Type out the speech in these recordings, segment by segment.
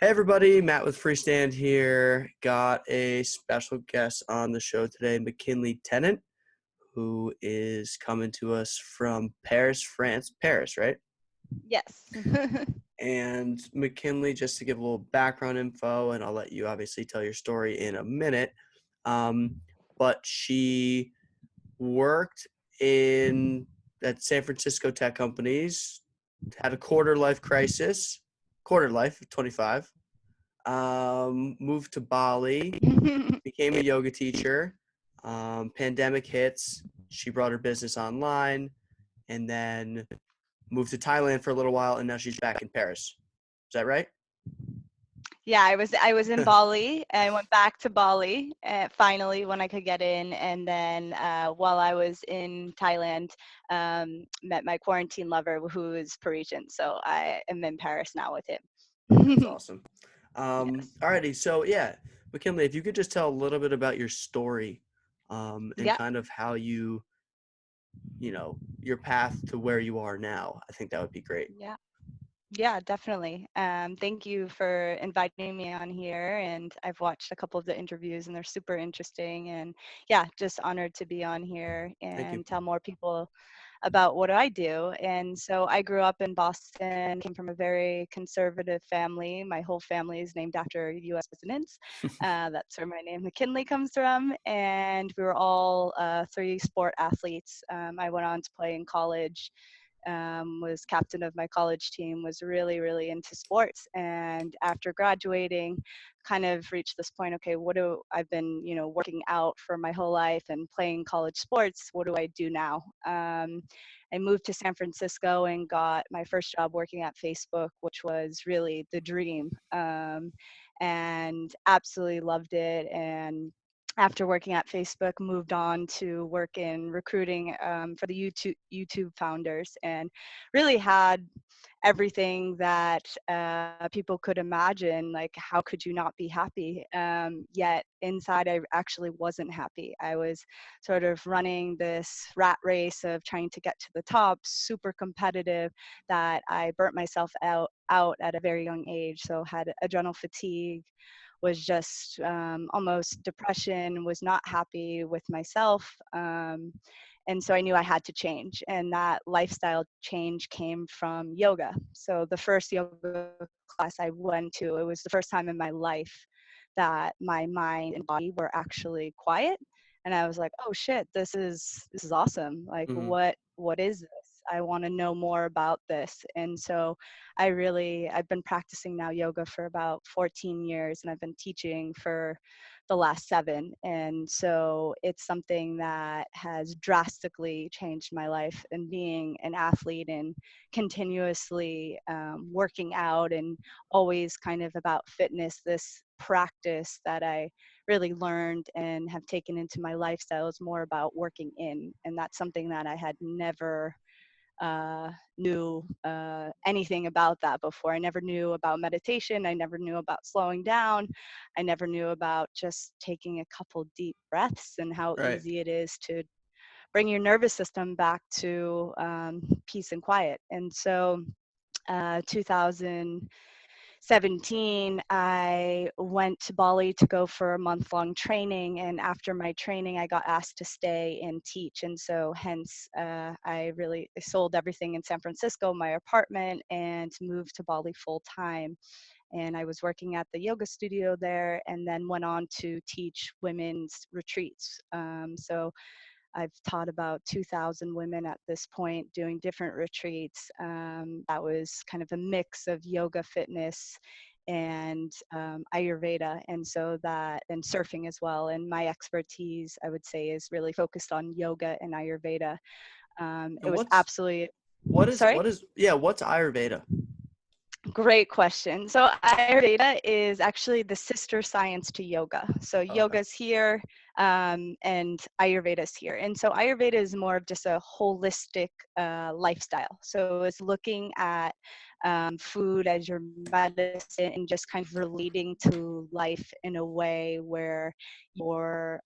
Hey everybody, Matt with Freestand here. Got a special guest on the show today, McKinley Tennant, who is coming to us from Paris, France. Paris, right? Yes. And McKinley, just to give a little background info, and I'll let you obviously tell your story in a minute, but she worked at San Francisco tech companies, had a quarter life crisis, 25, moved to Bali, became a yoga teacher. Pandemic hits. She brought her business online and then moved to Thailand for a little while, and now she's back in Paris. Is that right? Yeah, I was in Bali. I went back to Bali finally when I could get in, and then while I was in Thailand, met my quarantine lover who is Parisian. So I am in Paris now with That's him. awesome. Yes. Alrighty, so yeah, McKinley, if you could just tell a little bit about your story, and Yeah. kind of how your path to where you are now, I think that would be great. Yeah. Yeah, definitely. Thank you for inviting me on here. And I've watched a couple of the interviews and they're super interesting. And yeah, just honored to be on here Thank you. and tell more people about what I do. And so I grew up in Boston, came from a very conservative family. My whole family is named after US presidents. That's where my name McKinley comes from. And we were all three sport athletes. I went on to play in college, was captain of my college team, was really, really into sports. And after graduating, kind of reached this point, okay, I've been, working out for my whole life and playing college sports. What do I do now? I moved to San Francisco and got my first job working at Facebook, which was really the dream, and absolutely loved it. And after working at Facebook, moved on to work in recruiting for the YouTube founders, and really had everything that people could imagine. Like, how could you not be happy? Yet inside, I actually wasn't happy. I was sort of running this rat race of trying to get to the top, super competitive, that I burnt myself out at a very young age. So had adrenal fatigue, was just almost depression, was not happy with myself. And so I knew I had to change. And that lifestyle change came from yoga. So the first yoga class I went to, it was the first time in my life that my mind and body were actually quiet. And I was like, oh shit, this is awesome. Like, Hmm. what is this? I want to know more about this. And so I've been practicing now yoga for about 14 years, and I've been teaching for the last 7. And so it's something that has drastically changed my life. And being an athlete and continuously working out and always kind of about fitness, this practice that I really learned and have taken into my lifestyle is more about working in. And that's something that I had never knew anything about that before. I never knew about meditation. I never knew about slowing down. I never knew about just taking a couple deep breaths and how Right. easy it is to bring your nervous system back to peace and quiet. And so 2017, I went to Bali to go for a month-long training, and after my training, I got asked to stay and teach. And so hence, I sold everything in San Francisco, my apartment, and moved to Bali full-time. And I was working at the yoga studio there, and then went on to teach women's retreats. So I've taught about 2,000 women at this point doing different retreats. That was kind of a mix of yoga, fitness, and Ayurveda, and surfing as well. And my expertise, I would say, is really focused on yoga and Ayurveda. It And was absolutely, what's sorry? Ayurveda? Great question. So Ayurveda is actually the sister science to yoga. So Okay. yoga's here, and Ayurveda is here. And so Ayurveda is more of just a holistic lifestyle. So it's looking at food as your medicine and just kind of relating to life in a way where your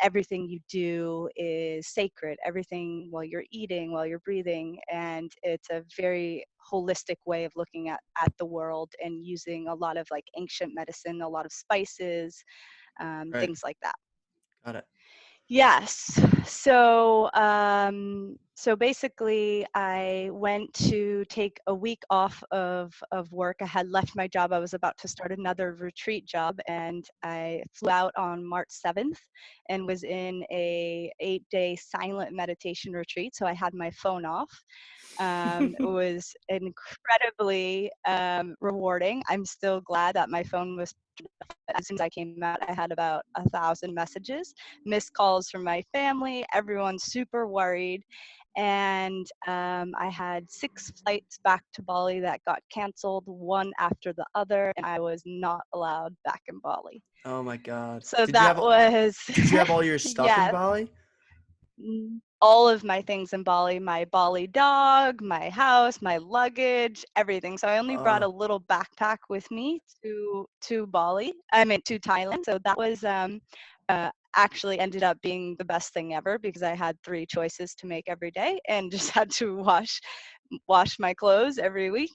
everything you do is sacred, everything while you're eating, while you're breathing, and it's a very holistic way of looking at the world and using a lot of like ancient medicine, a lot of spices, Right. things like that. Got it. Yes. So basically, I went to take a week off of work. I had left my job. I was about to start another retreat job, and I flew out on March 7th and was in a 8-day silent meditation retreat. So I had my phone off. It was incredibly rewarding. I'm still glad that my phone was. As soon as I came out, I had about 1,000 messages, missed calls from my family. Everyone's super worried. And I had 6 flights back to Bali that got canceled, one after the other, and I was not allowed back in Bali. Oh my God. So that was, Did you have all your stuff in yeah, Bali? all of my things in Bali, my Bali dog, my house, my luggage, everything. So I only brought Uh, a little backpack with me to Bali. I mean to Thailand. So that was actually ended up being the best thing ever because I had 3 choices to make every day and just had to wash my clothes every week.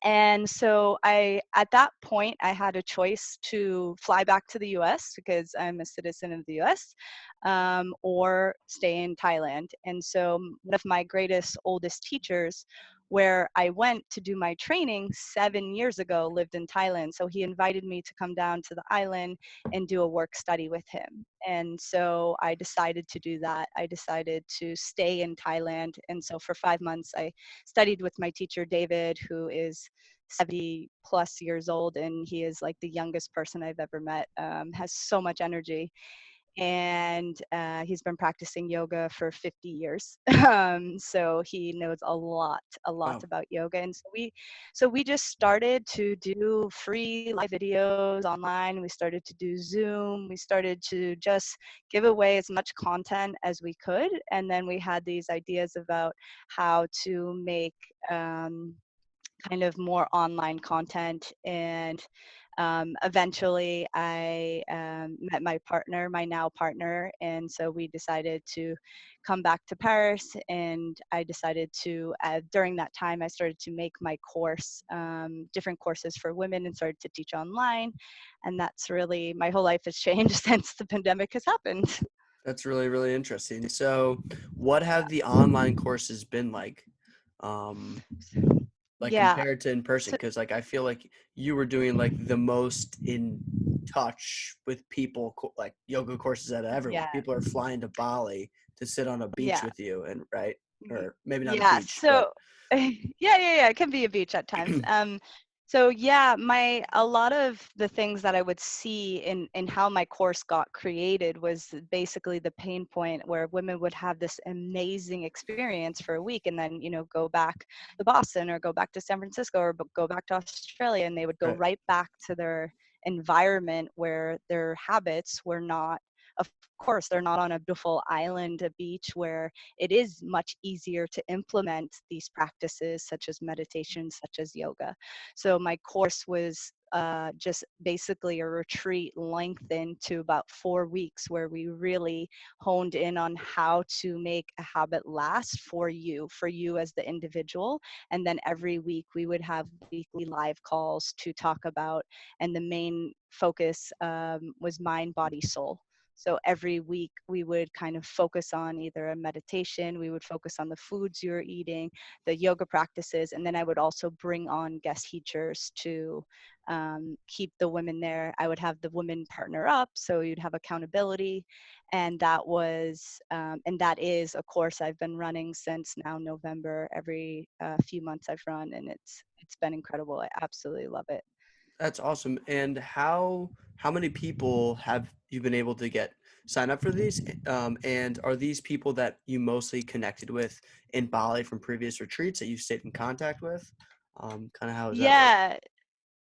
And so at that point, I had a choice to fly back to the US because I'm a citizen of the US, or stay in Thailand. And so one of my greatest, oldest teachers, where I went to do my training 7 years ago, lived in Thailand. So he invited me to come down to the island and do a work study with him. And so I decided to do that. I decided to stay in Thailand. And so for 5 months, I studied with my teacher, David, who is 70 plus years old, and he is like the youngest person I've ever met, has so much energy. And he's been practicing yoga for 50 years. So he knows a lot wow. about yoga. And so we just started to do free live videos online. We started to do Zoom. We started to just give away as much content as we could. And then we had these ideas about how to make kind of more online content. And eventually I met my partner, my now partner, and so we decided to come back to Paris. And I decided to during that time I started to make my course, different courses for women, and started to teach online. And that's really, my whole life has changed since the pandemic has happened. That's really, really interesting. So, what have the online courses been like Yeah. compared to in person? So, Because like I feel like you were doing like the most in touch with people, like yoga courses out of everyone. yeah. People are flying to Bali to sit on a beach Yeah. with you, and right, Y- or maybe not a Yeah, beach, but so yeah, it can be a beach at times. So yeah, a lot of the things that I would see in how my course got created was basically the pain point where women would have this amazing experience for a week and then, go back to Boston or go back to San Francisco or go back to Australia, and they would go right, right back to their environment where their habits were not, of course, they're not on a beautiful island, a beach where it is much easier to implement these practices such as meditation, such as yoga. So my course was just basically a retreat lengthened to about 4 weeks where we really honed in on how to make a habit last for you as the individual. And then every week we would have weekly live calls to talk about, and the main focus was mind, body, soul. So every week we would kind of focus on either a meditation, we would focus on the foods you're eating, the yoga practices, and then I would also bring on guest teachers to keep the women there. I would have the women partner up, so you'd have accountability. And that is a course I've been running since now November. Every few months I've run, and it's been incredible. I absolutely love it. that's awesome. And how many people have you been able to get sign up for these? And are these people that you mostly connected with in Bali from previous retreats that you've stayed in contact with? Kind of how does that work? Yeah,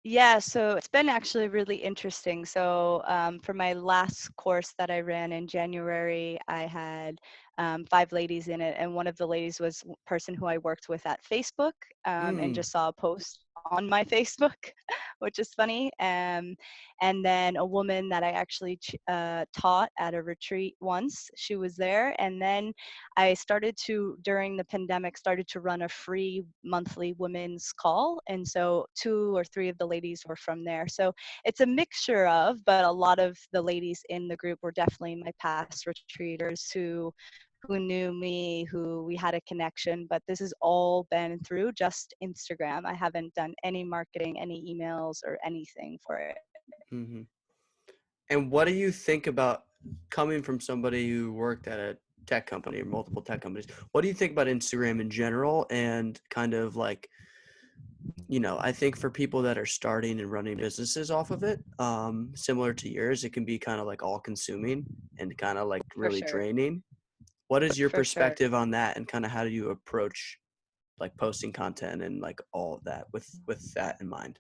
Yeah, so it's been actually really interesting. So for my last course that I ran in January, I had 5 ladies in it, and one of the ladies was a person who I worked with at Facebook, and Mm, just saw a post on my Facebook, which is funny. And then a woman that I actually taught at a retreat once. She was there, and then I started to, during the pandemic, started to run a free monthly women's call. And so 2 or 3 of the ladies were from there. So it's a mixture of, but a lot of the ladies in the group were definitely my past retreaters who knew me, who we had a connection, but this has all been through just Instagram. I haven't done any marketing, any emails or anything for it. hmm And what do you think about coming from somebody who worked at a tech company or multiple tech companies? What do you think about Instagram in general and kind of like, I think for people that are starting and running businesses off of it, similar to yours, it can be kind of like all consuming and kind of like For really sure. draining. What is your For sure. perspective on that and kind of how do you approach like posting content and like all of that with that in mind,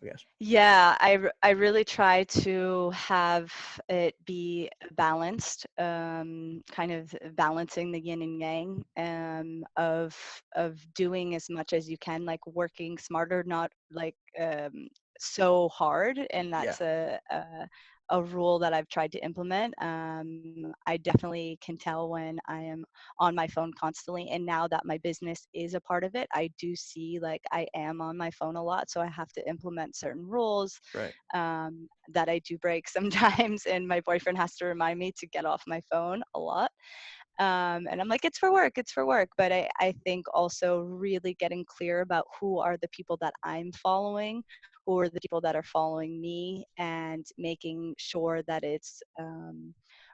I guess? Yeah, I really try to have it be balanced, kind of balancing the yin and yang, of doing as much as you can, like working smarter, not like so hard. And Yeah, that's a rule that I've tried to implement. I definitely can tell when I am on my phone constantly. And now that my business is a part of it, I do see like I am on my phone a lot. So I have to implement certain rules right. that I do break sometimes. And my boyfriend has to remind me to get off my phone a lot. And I'm like, it's for work, it's for work. But I think also really getting clear about who are the people that I'm following, who are the people that are following me, and making sure that it's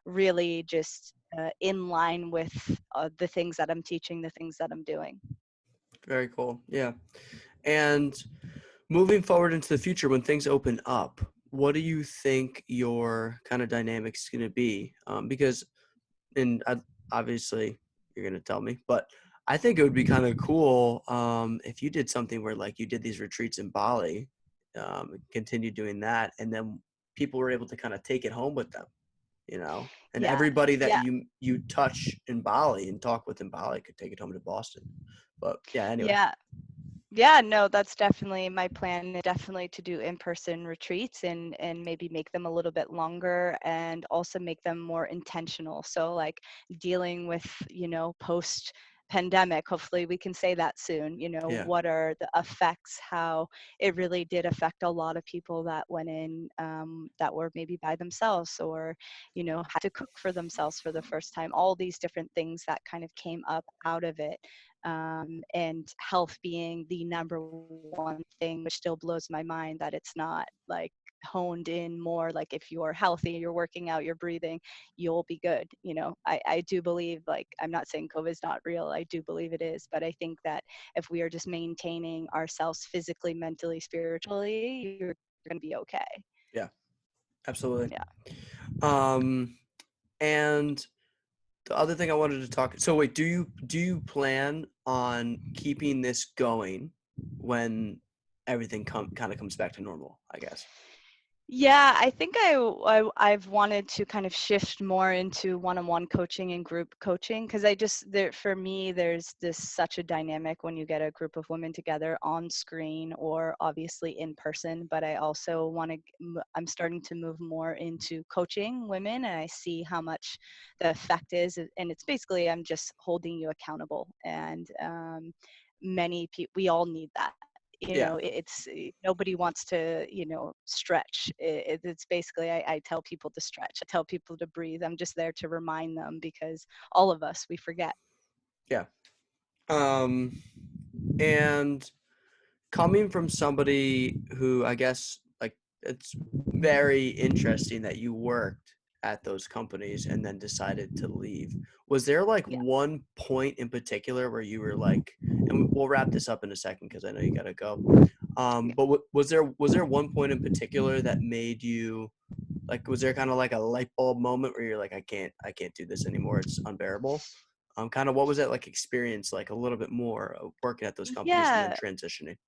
really just in line with the things that I'm teaching, the things that I'm doing. Very cool. Yeah. And moving forward into the future, when things open up, what do you think your kind of dynamics going to be? Because, and obviously you're going to tell me, but I think it would be kind of cool if you did something where like you did these retreats in Bali, continue doing that, and then people were able to kind of take it home with them, and Yeah, everybody that yeah. you touch in Bali and talk with in Bali could take it home to Boston. But yeah, anyway. Yeah. Yeah, no, that's definitely my plan, definitely to do in-person retreats and maybe make them a little bit longer and also make them more intentional. So like dealing with, post pandemic, hopefully we can say that soon, Yeah. what are the effects, how it really did affect a lot of people that went in, that were maybe by themselves or, had to cook for themselves for the first time, all these different things that kind of came up out of it, and health being the number one thing, which still blows my mind that it's not like honed in more. Like if you're healthy, you're working out, you're breathing, you'll be good. I do believe, like, I'm not saying COVID is not real, I do believe it is, but I think that if we are just maintaining ourselves physically, mentally, spiritually, you're going to be okay. Yeah, absolutely. Yeah. Um, and the other thing I wanted to talk. So wait, do you plan on keeping this going when everything kind of comes back to normal, I guess? Yeah, I think I've wanted to kind of shift more into one-on-one coaching and group coaching because for me there's this such a dynamic when you get a group of women together on screen or obviously in person, but I also I'm starting to move more into coaching women, and I see how much the effect is, and it's basically I'm just holding you accountable, and many people, we all need that. Yeah, Nobody wants to stretch. It's basically, I tell people to stretch, I tell people to breathe. I'm just there to remind them because all of us, we forget. yeah. Um, and coming from somebody who I guess like it's very interesting that you worked at those companies and then decided to leave. Was there like Yeah. one point in particular where you were like, and we'll wrap this up in a second because I know you gotta go. Yeah. But was there one point in particular that made you like, was there kind of like a light bulb moment where you're like, I can't do this anymore. It's unbearable. Kind of what was that like experience like a little bit more of working at those companies and then Yeah. transitioning?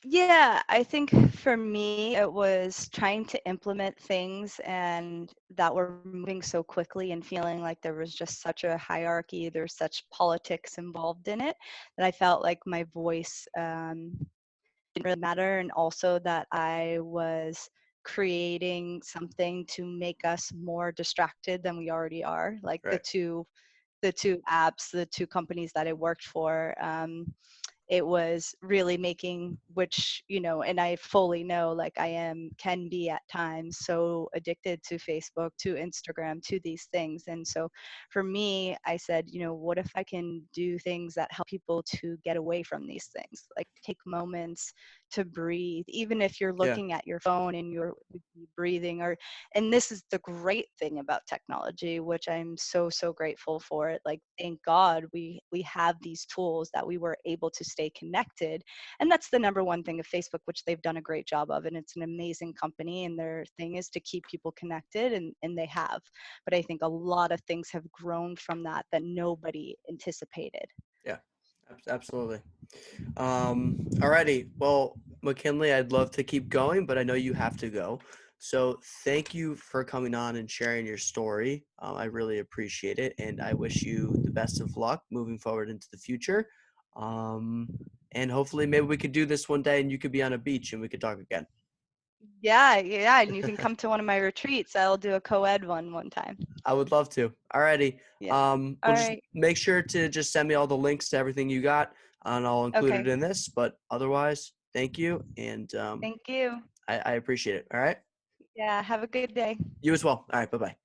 Yeah, I think for me, it was trying to implement things and that were moving so quickly and feeling like there was just such a hierarchy, there's such politics involved in it that I felt like my voice didn't really matter. And also that I was creating something to make us more distracted than we already are. Like Right. the two apps, the two companies that I worked for. It was really making, which, you know, and I fully know, like, I am can be at times so addicted to Facebook, to Instagram, to these things. And so for me, I said, you know, what if I can do things that help people to get away from these things, like take moments to breathe, even if you're Yeah. looking at your phone and you're breathing. Or and this is the great thing about technology, which I'm so grateful for it. Like, thank God we have these tools that we were able to stay connected. And that's the number one thing of Facebook, which they've done a great job of. And it's an amazing company, and their thing is to keep people connected, and they have. But I think a lot of things have grown from that that nobody anticipated. Yeah. Absolutely. Alrighty. Well, McKinley, I'd love to keep going, but I know you have to go. So thank you for coming on and sharing your story. I really appreciate it, and I wish you the best of luck moving forward into the future. Um, and hopefully, maybe we could do this one day, and you could be on a beach, and we could talk again. Yeah, yeah, and you can come to one of my retreats. I'll do a co-ed one time. I would love to. Alrighty. Yeah. All Well, just right. make sure to just send me all the links to everything you got, and I'll include it Okay. in this. But otherwise, thank you, and Thank you. I appreciate it. All right. Yeah, have a good day. You as well. All right. Bye bye.